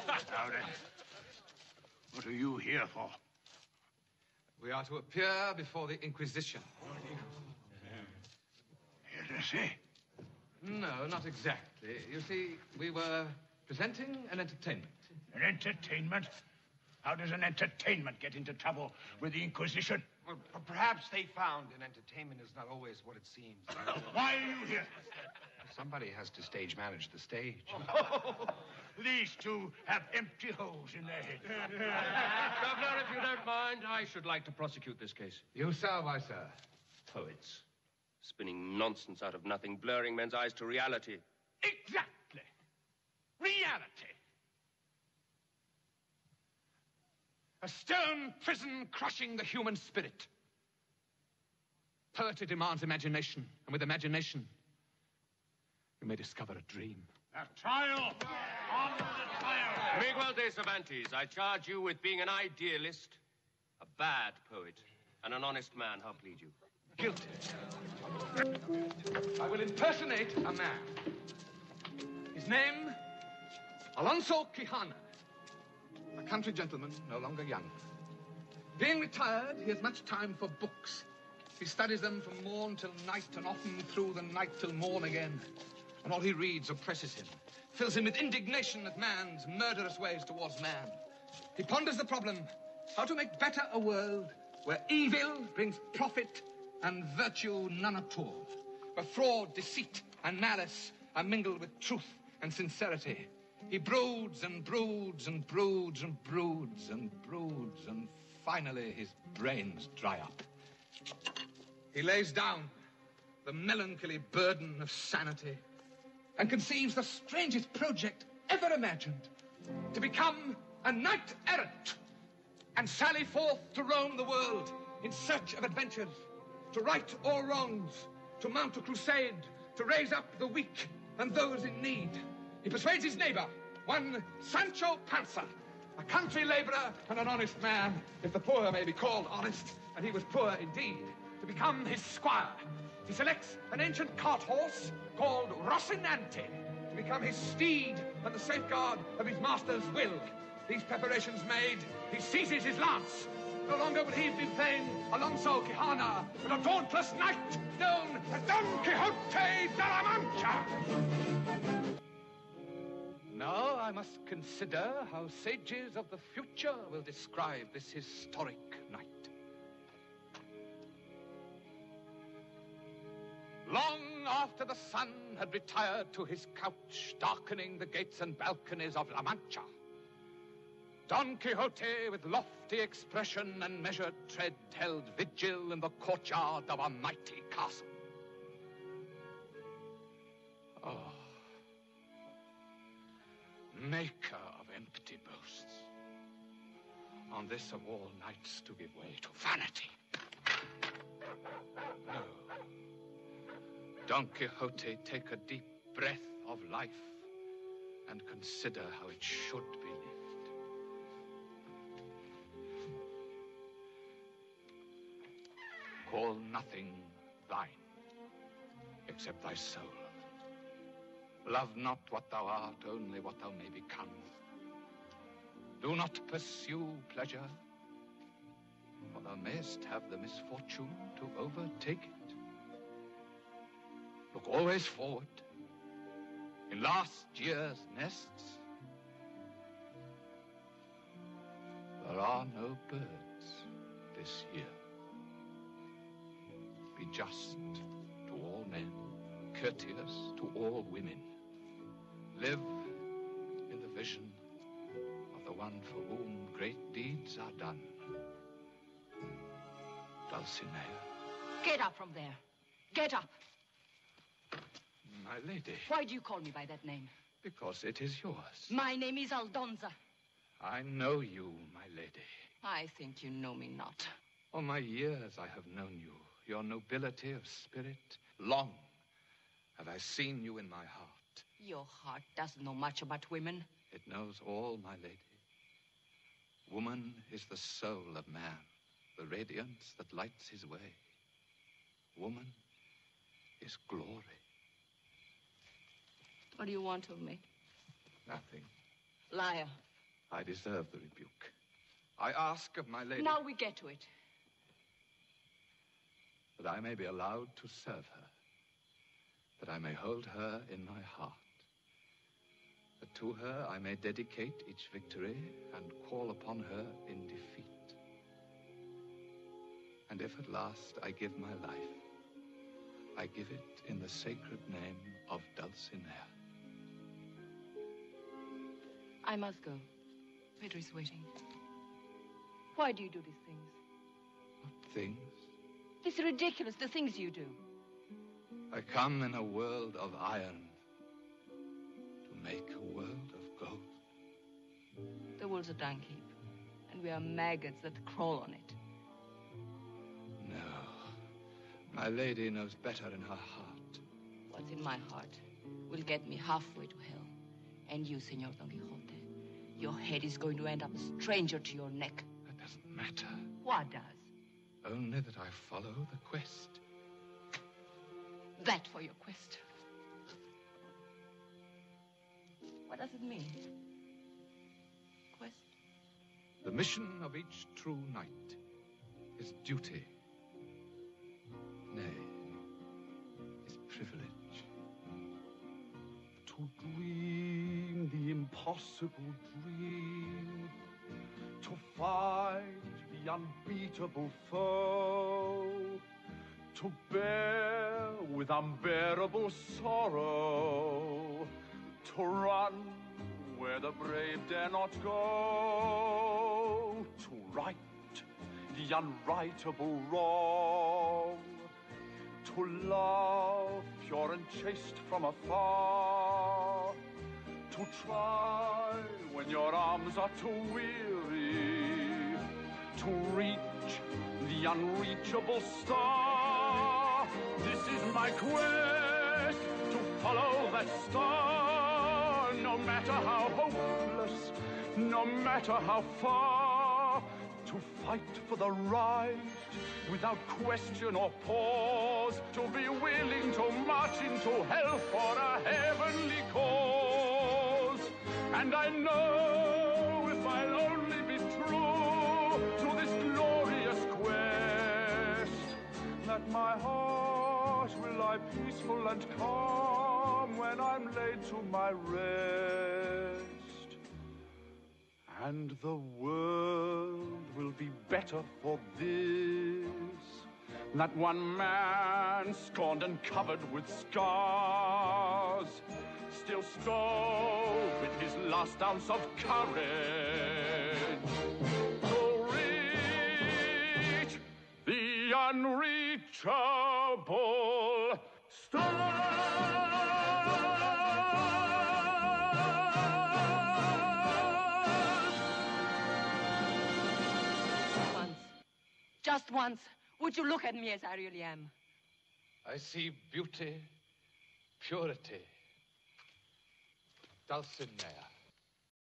Loren, what are you here for? We are to appear before the Inquisition. Here to see? No, not exactly. You see, we were presenting an entertainment. An entertainment? How does an entertainment get into trouble with the Inquisition? Well, perhaps they found an entertainment is not always what it seems. Why are you here? Somebody has to stage manage the stage. These two have empty holes in their heads. Governor, if you don't mind, I should like to prosecute this case. You, sir? Why, sir? Poets. Spinning nonsense out of nothing, blurring men's eyes to reality. Exactly. Reality. A stone prison crushing the human spirit. Poetry demands imagination, and with imagination, you may discover a dream. A trial! On the trial! Miguel de Cervantes, I charge you with being an idealist, a bad poet, and an honest man. How plead you? Guilty. I will impersonate a man. His name, Alonso Quijana. A country gentleman, no longer young. Being retired, he has much time for books. He studies them from morn till night, and often through the night till morn again. And all he reads oppresses him, fills him with indignation at man's murderous ways towards man. He ponders the problem, how to make better a world where evil brings profit and virtue none at all, where fraud, deceit, and malice are mingled with truth and sincerity. He broods and broods and broods and broods and broods, and finally his brains dry up. He lays down the melancholy burden of sanity and conceives the strangest project ever imagined, to become a knight-errant and sally forth to roam the world in search of adventures, to right all wrongs, to mount a crusade, to raise up the weak and those in need. He persuades his neighbor, one Sancho Panza, a country laborer and an honest man, if the poor may be called honest, and he was poor indeed, to become his squire. He selects an ancient cart horse called Rocinante to become his steed and the safeguard of his master's will. These preparations made, he seizes his lance. No longer will he be plain Alonso Quijana, but a dauntless knight known as Don Quixote de la Mancha. Now I must consider how sages of the future will describe this historic night. Long after the sun had retired to his couch, darkening the gates and balconies of La Mancha, Don Quixote, with lofty expression and measured tread, held vigil in the courtyard of a mighty castle. Oh, maker of empty boasts, on this of all nights to give way to vanity. No. Don Quixote, take a deep breath of life and consider how it should be lived. Call nothing thine except thy soul. Love not what thou art, only what thou may become. Do not pursue pleasure, for thou mayest have the misfortune to overtake it. Look always forward. In last year's nests, there are no birds this year. Be just to all men, courteous to all women. Live in the vision of the one for whom great deeds are done. Dulcinea. Get up from there. Get up. My lady. Why do you call me by that name? Because it is yours. My name is Aldonza. I know you, my lady. I think you know me not. All my years I have known you, your nobility of spirit. Long have I seen you in my heart. Your heart doesn't know much about women. It knows all, my lady. Woman is the soul of man, the radiance that lights his way. Woman is glory. What do you want of me? Nothing. Liar. I deserve the rebuke. I ask of my lady... Now we get to it. that I may be allowed to serve her, that I may hold her in my heart, that to her I may dedicate each victory and call upon her in defeat. And if at last I give my life, I give it in the sacred name of Dulcinea. I must go. Pedro is waiting. Why do you do these things? What things? It's ridiculous, the things you do. I come in a world of iron to make a world of gold. The world's a dung heap, and we are maggots that crawl on it. No. My lady knows better in her heart. What's in my heart will get me halfway to hell. And you, Senor Don Quixote, your head is going to end up a stranger to your neck. That doesn't matter. What does? Only that I follow the quest. That for your quest. What does it mean? Quest? The mission of each true knight is duty. Nay, is privilege. To dream the impossible dream, to fight the unbeatable foe, to bear with unbearable sorrow, to run where the brave dare not go, to right the unrightable wrong, to love pure and chaste from afar, to try when your arms are too weary, to reach the unreachable star. This is my quest, to follow that star, no matter how hopeless, no matter how far, to fight for the right without question or pause, to be willing to march into hell for a heavenly cause. And I know if I'll only be true to this glorious quest, that my heart will lie peaceful and calm when I'm laid to my rest. And the world will be better for this, that one man, scorned and covered with scars, still strove with his last ounce of courage to reach the unreachable star. Just once, would you look at me as I really am? I see beauty, purity, Dulcinea.